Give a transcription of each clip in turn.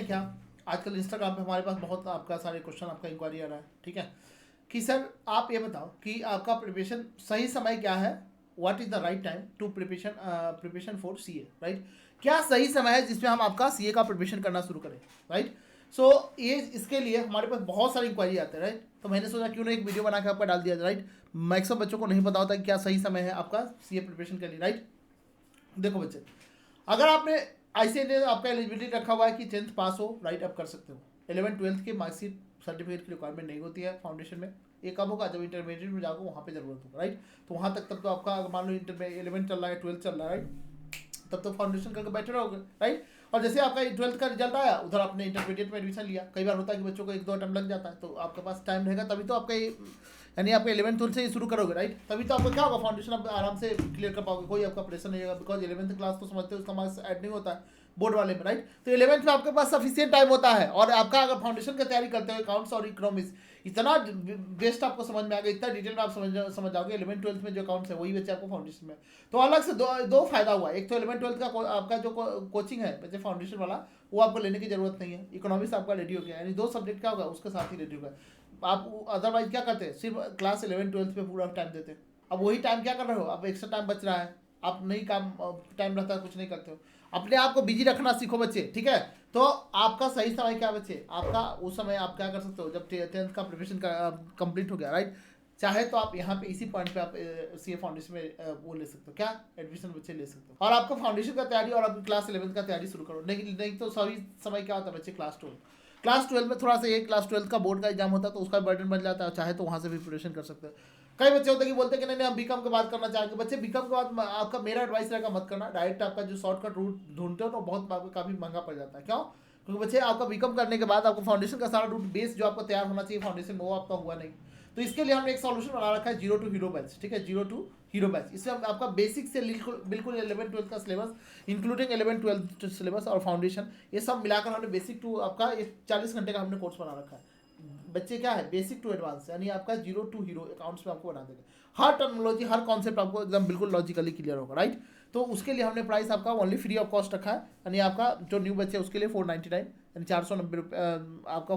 हैं क्या, आजकल इंस्टाग्राम पे हमारे पास बहुत आपका सारे क्वेश्चन आपका इंक्वायरी आ रहा है, ठीक है, कि सर आप ये बताओ कि आपका प्रिपरेशन सही समय क्या है, what is the right time to preparation for CA, right. क्या सही समय है जिसमें हम आपका सीए का प्रिपरेशन करना शुरू करें, राइट। सो ये इसके लिए हमारे पास बहुत सारी इंक्वायरी आते हैं, राइट। तो मैंने सोचा क्यों ना एक वीडियो बना के आपका डाल दिया जाए, राइट। मैक्सिमम बच्चों को नहीं पता होता कि क्या सही समय है आपका सीए प्रिपरेशन के लिए, राइट। देखो बच्चे, अगर आपने आईसीएसई आपका एलिजिबिलिटी रखा हुआ है कि 10th पास हो, राइट, आप कर सकते हो। 11th-12th की मार्कशीट सर्टिफिकेट की रिक्वायरमेंट नहीं होती है फाउंडेशन में। ये कब होगा, जब इंटरमीडिएट में जाओगे वहाँ पे जरूरत होगा, राइट। तो वहाँ तक तब तो आपका अगर मान लो इंटर में 11th चल रहा है, 12th चल रहा है, राइट, तब तो फाउंडेशन करके बैठे रहोगे, राइट। और जैसे आपका 12th का रिजल्ट आया, उधर आपने इंटरमीडिएट में एडमिशन लिया। कई बार होता है कि बच्चों को 1-2 अटेम्प्ट लग जाता है, तो आपके पास टाइम रहेगा, तभी तो आपका यानी आप 11th-12th से ही शुरू करोगे, राइट। तभी तो आपका क्या होगा, फाउंडेशन आप आराम से क्लियर कर पाओगे, कोई आपका प्रेशर नहीं होगा, बिकॉज 11th क्लास तो समझते हो उसका मार्क्स ऐड नहीं होता है बोर्ड वाले में, राइट। तो 11th में आपके पास सफिशियंट टाइम होता है, और आपका अगर फाउंडेशन की तैयारी करते हो अकाउंट्स और इकोनॉमिक्स इतना बेस्ट आपको समझ में आ गया, इतना डिटेल में आप समझ जाओगे। 11th-12th में जो अकाउंट्स है वही बच्चे आपको फाउंडेशन में, तो अलग से दो फायदा हुआ। एक तो 11th-12th का आपका जो कोचिंग है बच्चे फाउंडेशन वाला, वो आपको लेने की जरूरत नहीं है। इकोनॉमिक्स आपका रेडी हो गया, यानी 2 सब्जेक्ट क्या होगा उसके साथ ही रेडी होगा। आप अदरवाइज क्या करते हैं, सिर्फ क्लास 11th-12th पे पूरा टाइम देते हैं। अब वही टाइम क्या कर रहे हो, अब एक्स्ट्रा टाइम बच रहा है, आप नहीं काम टाइम रहता है कुछ नहीं करते हो। अपने आप को बिजी रखना सीखो बच्चे, ठीक है। तो आपका सही समय क्या बच्चे, आपका उस समय आप क्या कर सकते हो जब 10th का प्रिपरेशन का कंप्लीट हो गया, राइट। चाहे तो आप यहाँ पे इसी पॉइंट पे आप सीए फाउंडेशन में वो ले सकते हो, क्या एडमिशन बच्चे ले सकते हो, और आपका फाउंडेशन का तैयारी और आपकी क्लास 11th का तैयारी शुरू करो। नहीं तो सभी समय क्या होता है बच्चे, क्लास 12 में थोड़ा सा ये क्लास 12 का बोर्ड का एग्जाम होता है, तो उसका बर्डन बन जाता है, चाहे तो वहाँ से भी प्रिपरेशन कर सकते हैं। कई बच्चे होते हैं कि बोलते हैं कि नहीं हम बीकॉम के बाद करना चाहेंगे। बच्चे बीकॉम के बाद आपका मेरा एडवाइस रहेगा मत करना, डायरेक्ट आपका जो शॉर्टकट रूट ढूंढते हो तो बहुत आपको काफ़ी महंगा पड़ जाता है। क्यों, क्योंकि बच्चे आपका बीकॉम करने के बाद आपको फाउंडेशन का सारा रूट बेस जो आपको तैयार होना चाहिए फाउंडेशन में, वो आपका हुआ नहीं। तो इसके लिए हमने एक सॉल्यूशन बना रखा है, 0 to हीरो बैच, ठीक है, 0 to हीरो बैच। इसमें आपका बेसिक से बिल्कुल 11th-12th का सिलेबस, इंक्लूडिंग 11th-12th सिलेबस और फाउंडेशन, ये सब मिलाकर हमने बेसिक टू आपका 40 घंटे का हमने कोर्स बना रखा है। बच्चे क्या है, बेसिक टू एडवांस, यानी आपका 0 to हीरो अकाउंट्स में आपको बना देंगे। हर टर्मिनोलॉजी, हर कॉन्सेप्ट आपको एकदम बिल्कुल लॉजिकली क्लियर होगा, राइट। तो उसके लिए हमने प्राइस आपका ओनली फ्री ऑफ कॉस्ट रखा है, यानी आपका जो न्यू बच्चे उसके लिए 499, यानी 490 रुपये, आपका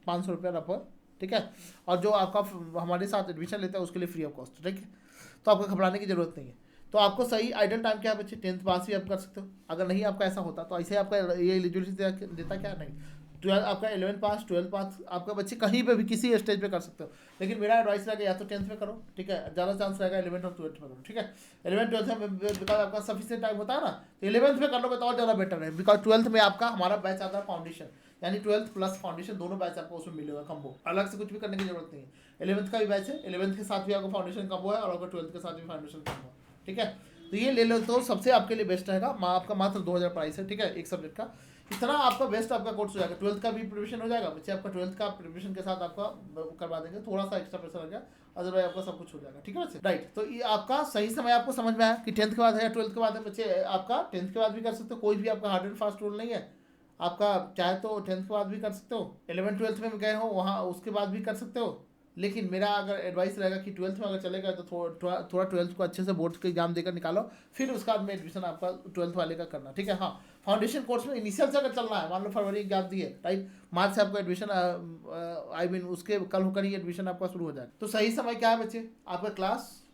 500 रुपये रफर, ठीक है। और जो आपका हमारे साथ एडमिशन लेता है उसके लिए फ्री ऑफ कॉस्ट, ठीक है। तो आपको घबराने की जरूरत नहीं है। तो आपको सही आइडल टाइम क्या है बच्चे, 10th पास भी आप कर सकते हो। अगर नहीं आपका ऐसा होता तो ऐसे आपका ये एलिजिबिलिटी देता क्या, नहीं। 12 आपका 11th पास 12th पास आपका बच्चे कहीं पे भी किसी स्टेज पे कर सकते हो, लेकिन मेरा एडवाइस रहेगा या तो 10th में करो, ठीक है, ज़्यादा चांस रहेगा 11th और 12th में करो, ठीक है। 11th-12th में बिकॉज आपका सफिशिएंट टाइम होता है ना, तो 11th में कर लोगे तो और ज़्यादा बेटर है, बिकॉज 12th में आपका हमारा बैच आता है फाउंडेशन, यानी 12th प्लस फाउंडेशन दोनों बैच आपको उसमें मिलेगा कम्बो, अलग से कुछ भी करने की जरूरत नहीं है। 11th का भी बैच है, 11th के साथ भी आपको फाउंडेशन कम्बो है, और आपका 12th के साथ भी फाउंडेशन कम्बो है, ठीक है। तो ये ले लो तो सबसे आपके लिए बेस्ट रहेगा। आपका मात्र 2000 प्राइस है, ठीक है, एक सब्जेक्ट का। इतना आपका बेस्ट आपका कोर्स हो जाएगा, 12th का भी प्रिपरेशन हो जाएगा बच्चे, आपका 12th का प्रिपरेशन के साथ आपका करवा देंगे, थोड़ा सा एक्स्ट्रा पैसा लग गया, अदरवाइज आपका सब कुछ हो जाएगा, ठीक है बच्चे, राइट। तो ये आपका सही समय आपको समझ में आया कि 10th के बाद है या 12th के बाद है बच्चे, आपका 10th के बाद भी कर सकते हो, कोई भी आपका हार्ड एंड फास्ट रूल नहीं है। आपका चाहे तो 10th के बाद भी कर सकते हो, 11th-12th में गए हो वहाँ उसके बाद भी कर सकते हो, लेकिन मेरा अगर एडवाइस रहेगा कि 12th में अगर चलेगा तो थोड़ा 12th को अच्छे से बोर्ड के एग्जाम देकर निकालो, फिर उसके बाद में एडमिशन आपका 12th वाले का करना, ठीक है। हाँ, फाउंडेशन कोर्स में इनिशियल से अगर चलना है, मान लो फरवरी एग्जाम दिए, राइट, मार्च से आपका एडमिशन आई मीन उसके कल होकर ही एडमिशन आपका शुरू हो जाएगा। तो सही समय क्या है बच्चे, आपका क्लास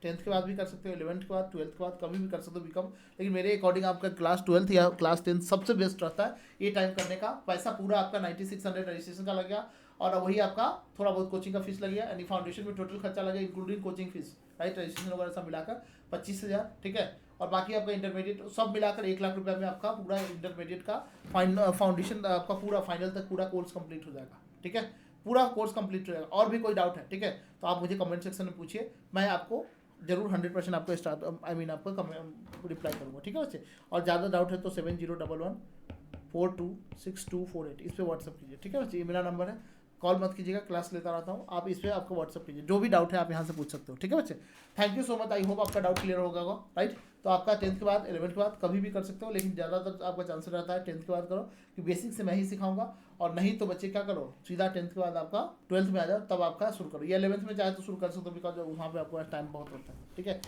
10th के बाद भी कर सकते हो, 11th के बाद 12th के बाद कभी भी कर सकते हो बीकॉम, लेकिन मेरे अकॉर्डिंग आपका क्लास 12th या क्लास 10th सबसे बेस्ट रहता है ये टाइम करने का। पैसा पूरा आपका 9600 रजिस्ट्रेशन का लग गया, और वही आपका थोड़ा बहुत कोचिंग का फीस लग गया, यानी फाउंडेशन में टोटल खर्चा लगे including coaching fees, right, registration वगैरह सब मिलाकर 25,000, ठीक है। और बाकी आपका इंटरमीडिएट सब मिलाकर 1 लाख रुपये में आपका पूरा इंटरमीडिएट का फाउंडेशन आपका पूरा फाइनल तक पूरा कोर्स कंप्लीट हो जाएगा, ठीक है, पूरा कोर्स कंप्लीट हो जाएगा। और भी कोई डाउट है, ठीक है, तो आप मुझे कमेंट सेक्शन में पूछिए, मैं आपको जरूर 100% आपको आपको रिप्लाई करूँगा, ठीक है बच्चे। और ज़्यादा डाउट है तो 7011426248 इस पर व्हाट्सअप कीजिए, ठीक है बच्चे, ये मेरा नंबर है, कॉल मत कीजिएगा, क्लास लेता रहता हूँ, आप इस पर आपको व्हाट्सअप कीजिए, जो भी डाउट है आप यहाँ से पूछ सकते हो, ठीक है बच्चे। Thank you so much, I hope आपका डाउट क्लियर होगा, राइट। तो आपका 10th के बाद 11th के बाद कभी भी कर सकते हो, लेकिन ज़्यादातर आपका चांस रहता है 10th के बाद करो, कि बेसिक से मैं ही सिखाऊंगा, और नहीं तो बच्चे क्या करो सीधा 10th के बाद आपका 12th में आ जाओ, तब आपका शुरू करो, या 11th में चाहे तो शुरू कर सकते हो, बिकॉज वहाँ पे आपको टाइम बहुत होता है, ठीक है।